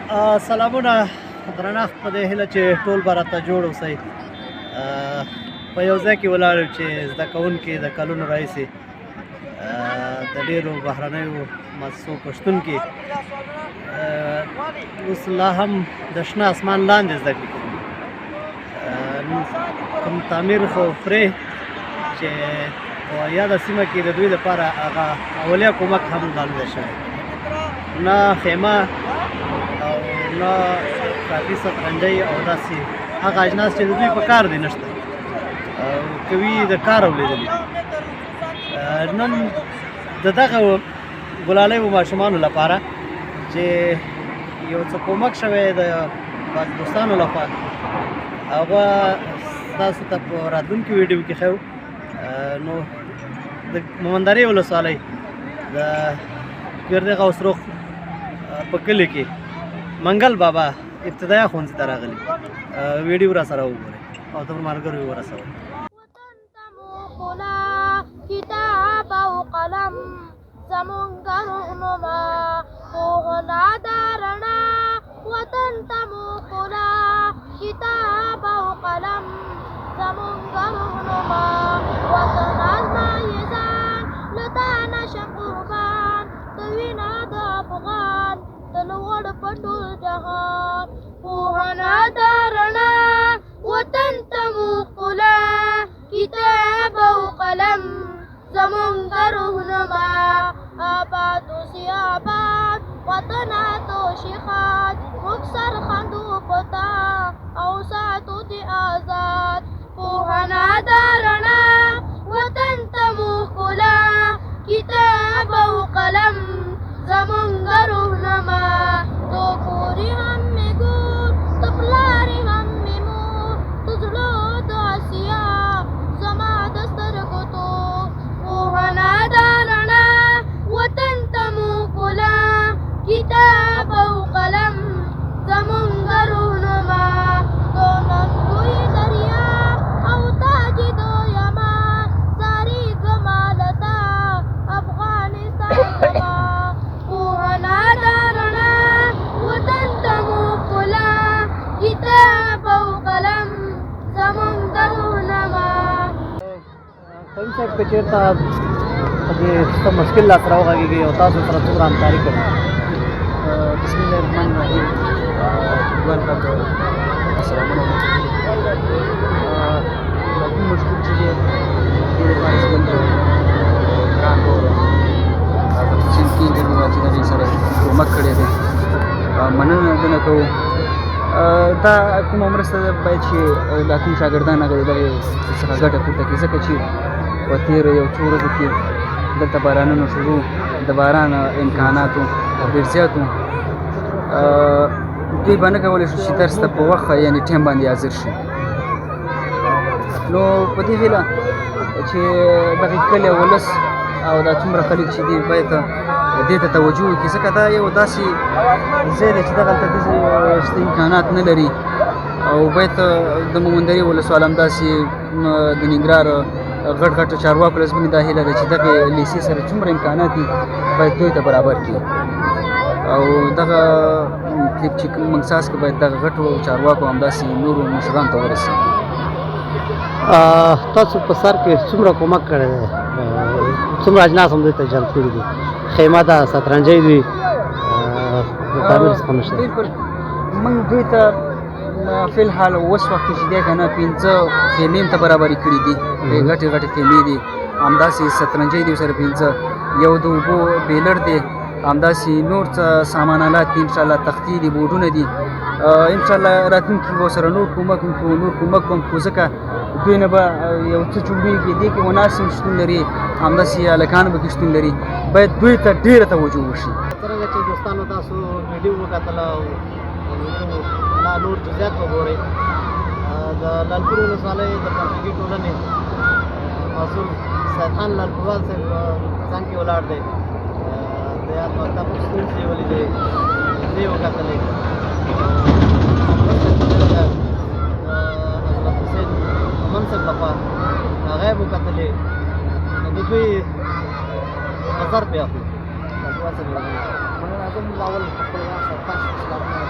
سلامونه درنښت په دې هیله چې ټول به راته جوړ اوسئ. په یو ځای کې ولاړ یو چې زده کوونکي د کلونو راهیسې د ډېرو بهرنیو مؤسسو په شتون کې اوس لا هم د شنه اسمان لاندې زده کړې کوي. کوم تعمیر خو پرې چې په یاده سیمه کې د دوی لپاره هغه اولیا کومک هم لا نه دی شوی، نه خیمه او نه کافي سترنجۍ او داسې هغه اجناس چې د دوی په کار دی نشته، کوي د کار اولیدلي. نن د دغه ګلالیو ماشومانو لپاره چې یو څه کومک شوی د بعض دوستانو لخوا، هغه ستاسو ته په راتلونکي ویډیو کې ښیو. نو د مومندرې ولسوالۍ د ګردې غوث رخ په کلي کې منګل بابا ابتدایي ښوونځي ته راغلي. ویډیو را سره وګورئ او د ملګرو یې ورسوئ. کتاب او قلم زمونږ رهنما، پوهنه ده رڼا وطن ته مو ښکلا. کتاب او قلم زمونږ رهنما، وطن ازمایي ځان له تا نشه قربان. د وینه د افغان د لوړ په ټول جهان، پوهنه ده رڼا وطن ته مو ښکلا. کتاب او قلم زمونږ رهنما، آباد اوسې آباد وطنه توشي ښاد. موږ سرخندو په تا او ساتو دې آزاد. پوهنه ده رڼا وطن ته مو ښکلا. کتاب او قلم زمونږ رهنما، تو کورې هم مې ګور د پلارې هم مې مور، د زړه د آسیا زما د سترګو تور. پوهنه ده رڼا وطن ته مو ښکلا. کتاب او قلم زمونږ رهنما، تو ننګوی دریاب او تاج د یمان، زاریږمه له تا افغانستان زما. پوهنه ده رڼا وطن ته مو ښکلا. کتاب او قلم زمونږ رهنما. قیوم صاحب که چېرته په دې څه مشکل لاسته راوغږېږي او تاسو سره څومره همکاري کوي؟ بسم الله الرحمن الرحیم. ګل صاحب سلامونه. کوم مشکل چې دی دې لپاره زموږ ګران ورور په چین کې د واجب لري سره کومک کړی دی، مننه دنه کوو. دا کومه مرسته ده باید چې دا کوم شاګردان هغه د دغې څخه ګټه پورته کړي، ځکه چې په تېرو یو څو ورځو کې دلته بارانونه شروع، د باران امکاناتو ډېر زیات وو. دوی به نه کولی شو چې درس ته په وخت یعنې ټایم باندې حاضر شي. نو په دې هیله چې دغې کلي ولس او دا څومره خلک چې دي باید دې ته توجه وکړي، ځکه دا یو داسې ځای دی چې دغلته داسې شته امکانات نه لري. او باید د مومندرې ولسوال همداسې د ننګرهار غټ غټ چارواکو لزمنې دا هیله ده چې دغې لیسې سره څومره امکانات دي باید دوی ته برابر کړي. او دغه کلیپ چې موږ ساس کې باید دغه غټو چارواکو همداسې نورو مشرانو ته ورسېږي. تاسو په سر کې څومره کومک کړی دی؟ څومره اجناس هم دوی ته جلب کړي دي؟ خیمه ده، سترنجۍ دوی د تعمیر څخه نشته. بلکل موږ دوی ته فی الحال اوس وخت کې چې دی که نه 5 خیمې هم ته برابرې کړي دي، غټې غټې خیمې دي، همداسې سترنجۍ دي ورسره 5، یو د اوبو بیلر دی، همداسې نور څه سامان آلات دي، انشاءالله تختې دي، بورډونه دي. انشاءالله راتلونکي به ورسره نور کومک هم کوو، نور کومک به هم کوو، ځکه دوی نه به یو څه جوړېږي. دې کې وناس هم شتون لري، همداسې هلکان به کې شتون لري، باید دوی ته ډېره توجه وشي. څرنګه چې دوستانو تاسو ویډیو وکتله او لا نور جزیات وګورئ، د لالپور ولسوالۍ د فرهنګي ټولنې مسؤل سید خان لالپوروال صاحب څنګ کې ولاړ دی، د یاد مکتب سکول چې یې ولیدې دې یې وکتلې. حضرت حسین امن صاحب لخوا هغه یې وکتلې. نو د دوی نظر پرې اخلو. مننه. زه هم لاول خپل سرپنچ سلامونه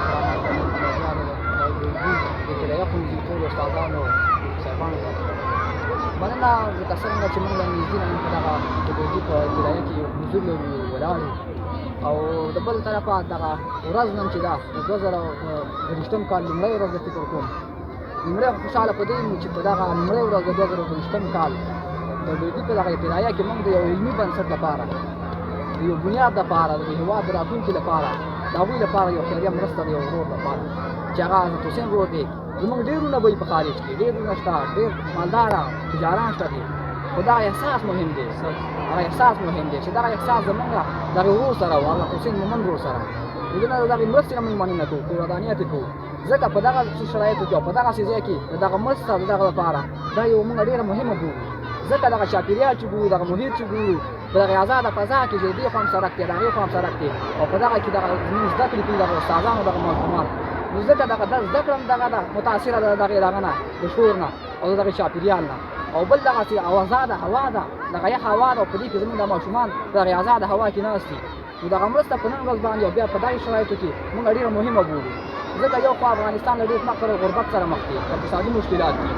مننه لکه څرنګه چې موږ له نږدې نه په دغه د دوی په ابتدایه کې حضور لرو ولاړ یو او د بل طرفه دغه ورځ نن چې ده د 2023 کال لومړۍ ورځ زه فکر کوم لومړی خوشحاله په دې یم چې په دغه لومړۍ ورځ د 2023 کال د دوی په دغه ابتدایه کې موږ د یو علمي بنسټ لپاره د یو بنیاد لپاره د هېواد د راتلونکي لپاره د هغوی لپاره یو خیریه مرسته د یو ورور لپاره چې هغه حضرت حسین ورور دی زموږ ډېر وروڼه به په خارج کې ډېر وروڼه شته ډېر مالداره تجاران شته دي خو دغه احساس مهم دی هغه احساس مهم دی چې دغه احساس زموږ دغه ورور سره و حضرت حسین مومند ورور سره د دې نه د دغې مرستې نه موږ مننه کوو قربانیت یې کوو ځکه په دغه شرایطو کې او په دغه ځای کې د دغه مرسته د دغه لپاره دا یو موږ ډېره مهمه ګورو ځکه دغه چاپېریال چې ګورو دغه محیط چې ګورو په دغه آزاده فضا کې چې دې خوا هم سړک دی د هغې خوا هم سړک دی او په دغه کې دغه زموږ زده کړې کوي دغه استادانو دغه ماشومان نو ځکه دغه زده کړه هم دغه ده متاثره ده د دغې دغه نه د شور نه او د دغې چاپېریال نه او بل دغسې او آزاده هوا ده دغه یخ هوا ده او په دې کې زموږ د ماشومان په دغې آزاده هوا کې ناست دي نو دغه مرسته په نن ورځ باندې او بیا په دغې شرایطو کې موږ ډېره مهمه بولو ځکه یو خوا افغانستان له ډېر فقر او غربت سره مخ دی اقتصادي مشکلات دي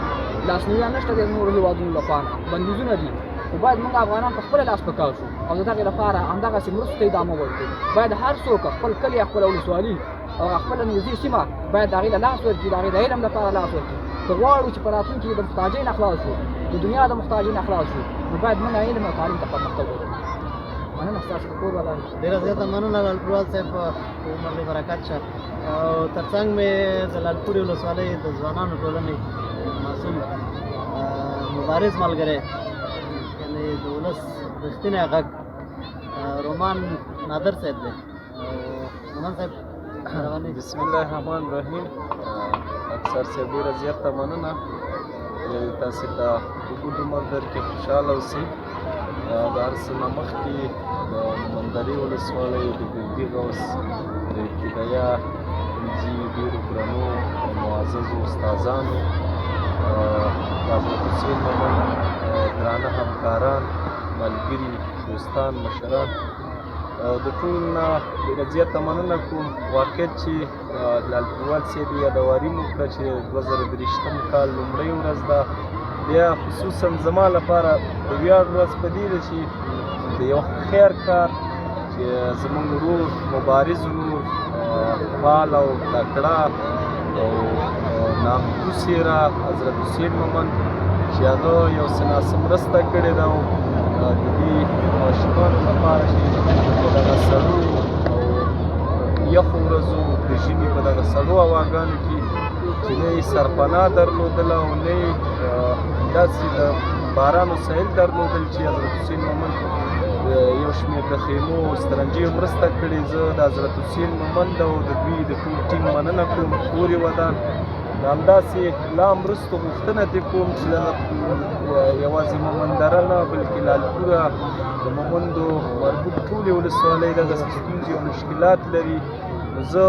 لاسنیوي نشته د نورو هېوادونو لپاره بندیزونه دي خو باید موږ افغانان په خپله لاس په کار شو او د دغې لپاره همدغسې مرستو ته ادامه ورکړو باید هر څوک خپل کلي خپله ولسوالي او خپله نږدې سیمه باید د هغې له لاس ورکړي د هغې د علم لپاره لاس ورکړي که غواړو چې په راتلونکي کې د محتاجۍ نه خلاص شو د دنیا د محتاجۍ نه خلاص شو نو باید موږ علم او تعلیم ته پرمختګ وکړو مننه ستاسو د کور ودان ډېره زیاته مننه لالپوروال صاحب په عمر دې برکت شه او تر څنګ مې د لالپورې ولسوالۍ د ځوانانو ټولنې مسؤل مبارز ملګری یعنې د ولس رښتینی غږ رومان نادر صاحب دی رومان صاحب بسم الله الرحمن الرحیم اکثر صاحب ډېره زیاته مننه تاسې ته اوږد عمر درکړي خوشحاله اوسئ د هر څه نه مخکې د مندرې ولسوالۍ د ګردي غوث د ابتدایه ښوونځي ډېرو درنو او معززو استادانو د حضرت حسین مومند درانه همکاران ملګري دوستان مشران د ټولو نه ډېره زیاته مننه کوم واقعیت چې لالپوروال صاحب یادواري مو کړه چې 2023 کال لومړۍ ورځ ده بیا خصوصا زما لپاره د ویاړ ورځ په دې ده چې د یو خیر کار چې زموږ ورور مبارز ورور فعال او تکړه او نامتو څېره حضرت حسین مومند چې هغه یو څه ناڅه مرسته کړې ده او د دې ماشومانو لپاره چې په دغه سړو او یخو ورځو د ژمي په دغه سړو هواګانو کې چې نه یې سرپناه درلودله او نه یې داسې د باران سیل درلودل چې حضرت حسین مومند یو شمېر د خیمو او سترنجیو مرسته کړې زه د حضرت حسین مومند او د دوی د ټول ټیم مننه کوم کور یې ودان همداسې لا مرستو غوښتنه دې کوم چې یوازې مومندره نه بلکې لالپوره د مومندو مربوط ټولې ولسوالۍ دغسې ستونزې او مشکلات لري زه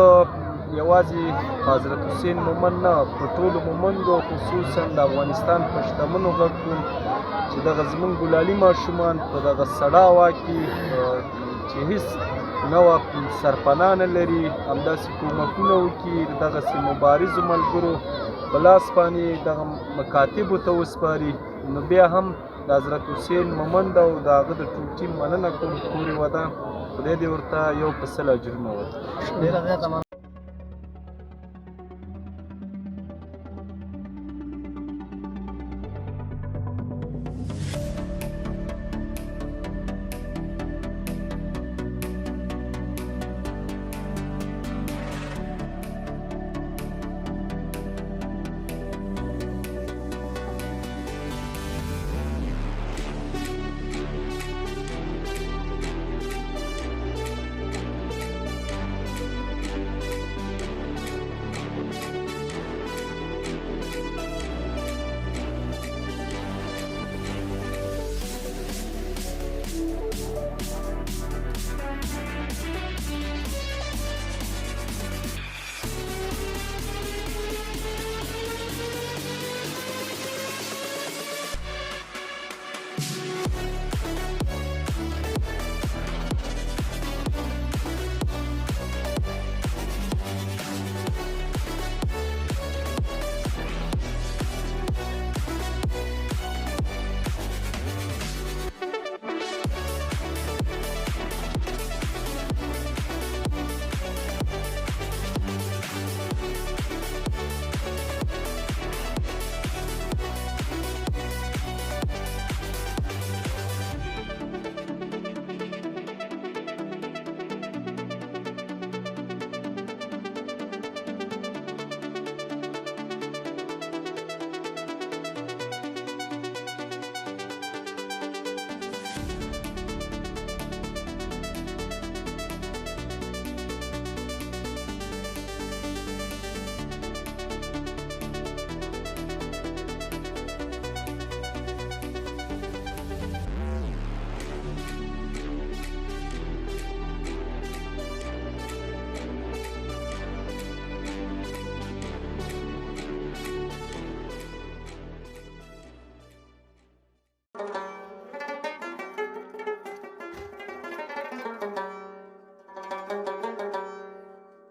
یوازې حضرت حسین مومند نه په ټولو مومندو خصوصا د افغانستان په شتمنو غږ کوم چې دغه زموږ ګلالي ماشومان په دغه سړه هوا کې چې هېڅ نوه سرپناه نه لري همداسې کومکونه وکړي دغسې مبارزو ملګرو په لاس باندې دغه مکاتبو ته وسپاري نو بیا هم د حضرت حسین مومند او د هغه د ټول ټیم مننه کوم کور یې ودان خدای دې ورته یو په سل اجرونه ورکړي.